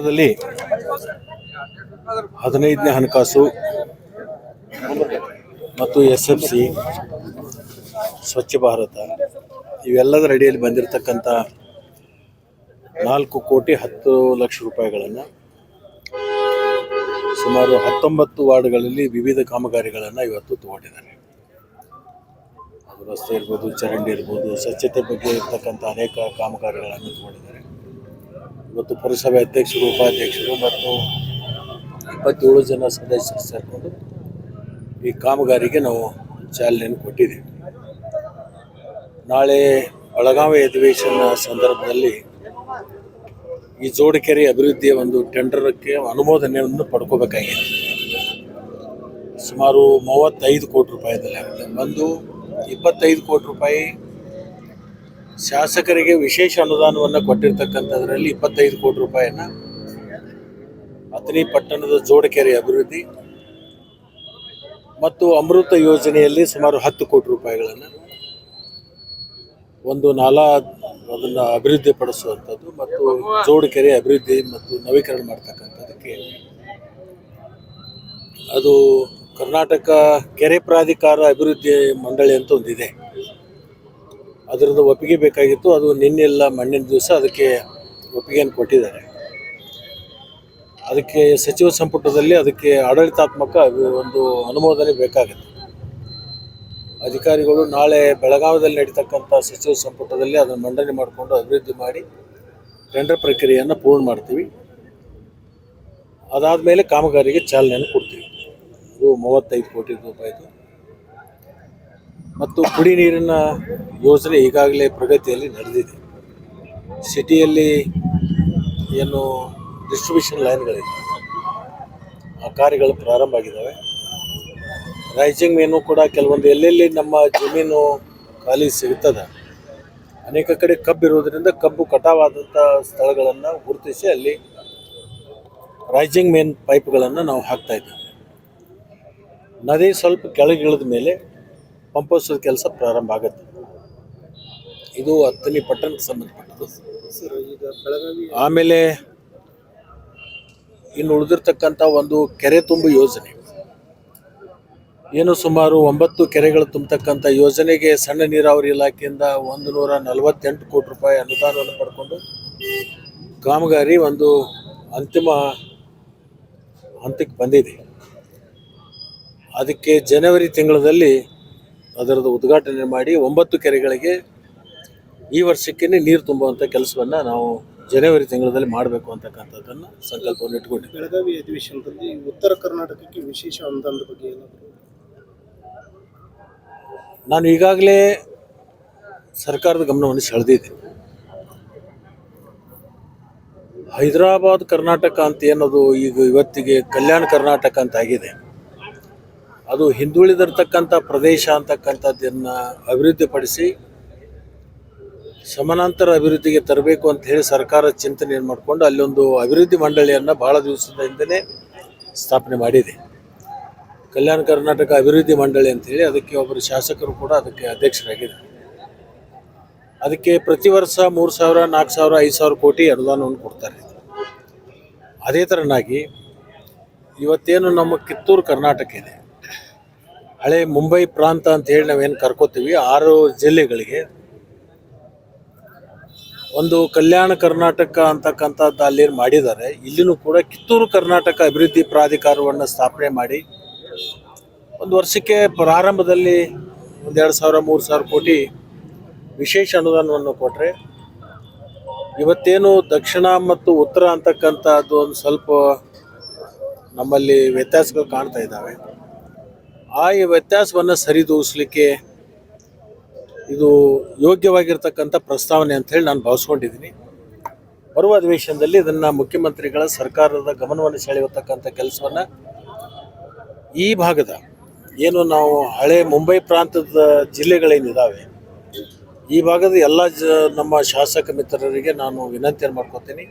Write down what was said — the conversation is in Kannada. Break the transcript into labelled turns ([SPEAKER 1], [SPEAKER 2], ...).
[SPEAKER 1] ದಲ್ಲಿ 15ನೇ ಹಣಕಾಸು ಮತ್ತು SFC ಸ್ವಚ್ಛ ಭಾರತ ಇವೆಲ್ಲದರ ಅಡಿಯಲ್ಲಿ ಬಂದಿರತಕ್ಕಂಥ 4,10,00,000 ರೂಪಾಯಿಗಳನ್ನು ಸುಮಾರು 19 ವಾರ್ಡ್ಗಳಲ್ಲಿ ವಿವಿಧ ಕಾಮಗಾರಿಗಳನ್ನು ಇವತ್ತು ತಗೊಂಡಿದ್ದಾರೆ. ಅದು ರಸ್ತೆ ಇರ್ಬೋದು, ಚರಂಡಿ ಇರ್ಬೋದು, ಸ್ವಚ್ಛತೆ ಬಗ್ಗೆ ಇರ್ತಕ್ಕಂಥ ಅನೇಕ ಕಾಮಗಾರಿಗಳನ್ನು ತಗೊಂಡಿದ್ದಾರೆ. ಇವತ್ತು ಪುರಸಭೆ ಅಧ್ಯಕ್ಷರು, ಉಪಾಧ್ಯಕ್ಷರು ಮತ್ತು 27 ಜನ ಸದಸ್ಯರು ಸೇರಿಕೊಂಡು ಈ ಕಾಮಗಾರಿಗೆ ನಾವು ಚಾಲನೆಯನ್ನು ಕೊಟ್ಟಿದ್ದೀವಿ. ನಾಳೆ ಬೆಳಗಾವಿ ಅಧಿವೇಶನ ಸಂದರ್ಭದಲ್ಲಿ ಈ ಜೋಡಕೆರೆ ಅಭಿವೃದ್ಧಿಯ ಒಂದು ಟೆಂಡರ್ಗೆ ಅನುಮೋದನೆಯನ್ನು ಪಡ್ಕೋಬೇಕಾಗಿದೆ. ಸುಮಾರು 35 ಕೋಟಿ ರೂಪಾಯಿದಲ್ಲಿ ಆಗುತ್ತೆ. ಒಂದು 25 ಕೋಟಿ ರೂಪಾಯಿ ಶಾಸಕರಿಗೆ ವಿಶೇಷ ಅನುದಾನವನ್ನು ಕೊಟ್ಟಿರ್ತಕ್ಕಂಥದ್ರಲ್ಲಿ 25 ಕೋಟಿ ರೂಪಾಯಿಯನ್ನು ಅಥಣಿ ಪಟ್ಟಣದ ಜೋಡಕೆರೆ ಅಭಿವೃದ್ಧಿ ಮತ್ತು ಅಮೃತ ಯೋಜನೆಯಲ್ಲಿ ಸುಮಾರು 10 ಕೋಟಿ ರೂಪಾಯಿಗಳನ್ನು ಒಂದು ನಾಲಾ ಅದನ್ನು ಅಭಿವೃದ್ಧಿಪಡಿಸುವಂಥದ್ದು ಮತ್ತು ಜೋಡಕೆರೆ ಅಭಿವೃದ್ಧಿ ಮತ್ತು ನವೀಕರಣ ಮಾಡ್ತಕ್ಕಂಥದ್ದಕ್ಕೆ ಅದು ಕರ್ನಾಟಕ ಕೆರೆ ಪ್ರಾಧಿಕಾರ ಅಭಿವೃದ್ಧಿ ಮಂಡಳಿ ಅಂತ ಒಂದಿದೆ. ಅದರದ್ದು ಒಪ್ಪಿಗೆ ಬೇಕಾಗಿತ್ತು. ಅದು ನಿನ್ನೆಲ್ಲ ಮಣ್ಣಿನ ದಿವಸ ಅದಕ್ಕೆ ಒಪ್ಪಿಗೆಯನ್ನು ಕೊಟ್ಟಿದ್ದಾರೆ. ಅದಕ್ಕೆ ಸಚಿವ ಸಂಪುಟದಲ್ಲಿ ಅದಕ್ಕೆ ಆಡಳಿತಾತ್ಮಕ ಒಂದು ಅನುಮೋದನೆ ಬೇಕಾಗುತ್ತೆ. ಅಧಿಕಾರಿಗಳು ನಾಳೆ ಬೆಳಗಾವಿಯಲ್ಲಿ ನಡೀತಕ್ಕಂಥ ಸಚಿವ ಸಂಪುಟದಲ್ಲಿ ಅದನ್ನು ಮಂಡನೆ ಮಾಡಿಕೊಂಡು ಅಭಿವೃದ್ಧಿ ಮಾಡಿ ಟೆಂಡರ್ ಪ್ರಕ್ರಿಯೆಯನ್ನು ಪೂರ್ಣ ಮಾಡ್ತೀವಿ. ಅದಾದ ಮೇಲೆ ಕಾಮಗಾರಿಗೆ ಚಾಲನೆಯನ್ನು ಕೊಡ್ತೀವಿ. ಇದು 35 ಕೋಟಿ ರೂಪಾಯಿದು. ಮತ್ತು ಕುಡಿ ನೀರಿನ ಯೋಜನೆ ಈಗಾಗಲೇ ಪ್ರಗತಿಯಲ್ಲಿ ನಡೆದಿದೆ. ಸಿಟಿಯಲ್ಲಿ ಏನು ಡಿಸ್ಟ್ರಿಬ್ಯೂಷನ್ ಲೈನ್ಗಳಿದೆ, ಆ ಕಾರ್ಯಗಳು ಪ್ರಾರಂಭ ಆಗಿದ್ದಾವೆ. ರೈಸಿಂಗ್ ಮೇನು ಕೂಡ ಕೆಲವೊಂದು ಎಲ್ಲೆಲ್ಲಿ ನಮ್ಮ ಜಮೀನು ಖಾಲಿ ಸಿಗ್ತದೆ, ಅನೇಕ ಕಡೆ ಕಬ್ಬು ಇರೋದರಿಂದ ಕಬ್ಬು ಕಟಾವಾದಂಥ ಸ್ಥಳಗಳನ್ನು ಗುರುತಿಸಿ ಅಲ್ಲಿ ರೈಸಿಂಗ್ ಮೇನ್ ಪೈಪ್ಗಳನ್ನು ನಾವು ಹಾಕ್ತಾ ಇದ್ದೇವೆ. ನದಿ ಸ್ವಲ್ಪ ಕೆಳಗಿಳಿದ ಮೇಲೆ ಪಂಪೋಸದ ಕೆಲಸ ಪ್ರಾರಂಭ ಆಗುತ್ತೆ. ಇದು ಅಥಣಿ ಪಟ್ಟಣಕ್ಕೆ ಸಂಬಂಧಪಟ್ಟದ್ದು. ಆಮೇಲೆ ಇನ್ನು ಉಳಿದಿರ್ತಕ್ಕಂಥ ಒಂದು ಕೆರೆ ತುಂಬು ಯೋಜನೆ, ಏನು ಸುಮಾರು 9 ಕೆರೆಗಳು ತುಂಬತಕ್ಕಂಥ ಯೋಜನೆಗೆ ಸಣ್ಣ ನೀರಾವರಿ ಇಲಾಖೆಯಿಂದ 148 ಕೋಟಿ ರೂಪಾಯಿ ಅನುದಾನವನ್ನು ಪಡ್ಕೊಂಡು ಕಾಮಗಾರಿ ಒಂದು ಅಂತಿಮ ಹಂತಕ್ಕೆ ಬಂದಿದೆ. ಅದಕ್ಕೆ ಜನವರಿ ತಿಂಗಳಲ್ಲಿ ಅದರದ್ದು ಉದ್ಘಾಟನೆ ಮಾಡಿ 9 ಕೆರೆಗಳಿಗೆ ಈ ವರ್ಷಕ್ಕೇ ನೀರು ತುಂಬುವಂಥ ಕೆಲಸವನ್ನು ನಾವು ಜನವರಿ ತಿಂಗಳಲ್ಲಿ ಮಾಡಬೇಕು ಅಂತಕ್ಕಂಥದ್ದನ್ನು ಸಂಕಲ್ಪವನ್ನು ಇಟ್ಕೊಂಡಿದ್ದೀವಿ.
[SPEAKER 2] ಬೆಳಗಾವಿ ಅಧಿವೇಶನದಲ್ಲಿ ಉತ್ತರ ಕರ್ನಾಟಕಕ್ಕೆ ವಿಶೇಷ ಅನುದಾನದ ಬಗ್ಗೆ
[SPEAKER 1] ನಾನು ಈಗಾಗಲೇ ಸರ್ಕಾರದ ಗಮನವನ್ನು ಸೆಳೆದಿದ್ದೀನಿ. ಹೈದರಾಬಾದ್ ಕರ್ನಾಟಕ ಅಂತ ಏನದು ಈಗ ಇವತ್ತಿಗೆ ಕಲ್ಯಾಣ ಕರ್ನಾಟಕ ಅಂತ ಆಗಿದೆ. ಅದು ಹಿಂದುಳಿದಿರ್ತಕ್ಕಂಥ ಪ್ರದೇಶ ಅಂತಕ್ಕಂಥದ್ದನ್ನು ಅಭಿವೃದ್ಧಿಪಡಿಸಿ ಸಮಾನಾಂತರ ಅಭಿವೃದ್ಧಿಗೆ ತರಬೇಕು ಅಂತ ಹೇಳಿ ಸರ್ಕಾರ ಚಿಂತನೆಯನ್ನು ಮಾಡಿಕೊಂಡು ಅಲ್ಲೊಂದು ಅಭಿವೃದ್ಧಿ ಮಂಡಳಿಯನ್ನು ಭಾಳ ದಿವಸದ ಹಿಂದೆ ಸ್ಥಾಪನೆ ಮಾಡಿದೆ. ಕಲ್ಯಾಣ ಕರ್ನಾಟಕ ಅಭಿವೃದ್ಧಿ ಮಂಡಳಿ ಅಂಥೇಳಿ ಅದಕ್ಕೆ ಒಬ್ಬರು ಶಾಸಕರು ಕೂಡ ಅದಕ್ಕೆ ಅಧ್ಯಕ್ಷರಾಗಿದ್ದಾರೆ. ಅದಕ್ಕೆ ಪ್ರತಿ ವರ್ಷ 3,000, 4,000, 5,000 ಕೋಟಿ ಅನುದಾನವನ್ನು ಕೊಡ್ತಾರೆ. ಅದೇ ಥರನಾಗಿ ಇವತ್ತೇನು ನಮ್ಮ ಕಿತ್ತೂರು ಕರ್ನಾಟಕ ಇದೆ, ಹಳೆ ಮುಂಬೈ ಪ್ರಾಂತ ಅಂತ ಹೇಳಿ ನಾವೇನು ಕರ್ಕೋತೀವಿ, 6 ಜಿಲ್ಲೆಗಳಿಗೆ ಒಂದು ಕಲ್ಯಾಣ ಕರ್ನಾಟಕ ಅಂತಕ್ಕಂಥದ್ದು ಅಲ್ಲಿ ಮಾಡಿದ್ದಾರೆ. ಇಲ್ಲಿನೂ ಕೂಡ ಕಿತ್ತೂರು ಕರ್ನಾಟಕ ಅಭಿವೃದ್ಧಿ ಪ್ರಾಧಿಕಾರವನ್ನು ಸ್ಥಾಪನೆ ಮಾಡಿ ಒಂದು ವರ್ಷಕ್ಕೆ ಪ್ರಾರಂಭದಲ್ಲಿ 1,000, 3,000 ಕೋಟಿ ವಿಶೇಷ ಅನುದಾನವನ್ನು ಕೊಟ್ಟರೆ, ಇವತ್ತೇನು ದಕ್ಷಿಣ ಮತ್ತು ಉತ್ತರ ಅಂತಕ್ಕಂಥದ್ದು ಒಂದು ಸ್ವಲ್ಪ ನಮ್ಮಲ್ಲಿ ವ್ಯತ್ಯಾಸಗಳು ಕಾಣ್ತಾ ಇದ್ದಾವೆ. ಈ ವ್ಯತ್ಯಾಸವನ್ನು ಸರಿದೂಗಿಸ್ಲಿಕ್ಕೆ ಇದು ಯೋಗ್ಯವಾಗಿರ್ತಕ್ಕಂಥ ಪ್ರಸ್ತಾವನೆ ಅಂಥೇಳಿ ನಾನು ಭಾವಿಸ್ಕೊಂಡಿದ್ದೀನಿ. ಬರುವ ಅಧಿವೇಶನದಲ್ಲಿ ಇದನ್ನು ಮುಖ್ಯಮಂತ್ರಿಗಳ ಸರ್ಕಾರದ ಗಮನವನ್ನು ಸೆಳೆಯತಕ್ಕಂಥ ಕೆಲಸವನ್ನು ಈ ಭಾಗದ ಏನು ನಾವು ಹಳೆ ಮುಂಬೈ ಪ್ರಾಂತದ ಜಿಲ್ಲೆಗಳೇನಿದ್ದಾವೆ ಈ ಭಾಗದ ಎಲ್ಲ ನಮ್ಮ ಶಾಸಕ ಮಿತ್ರರಿಗೆ ನಾನು ವಿನಂತಿಯನ್ನು ಮಾಡ್ಕೊತೀನಿ.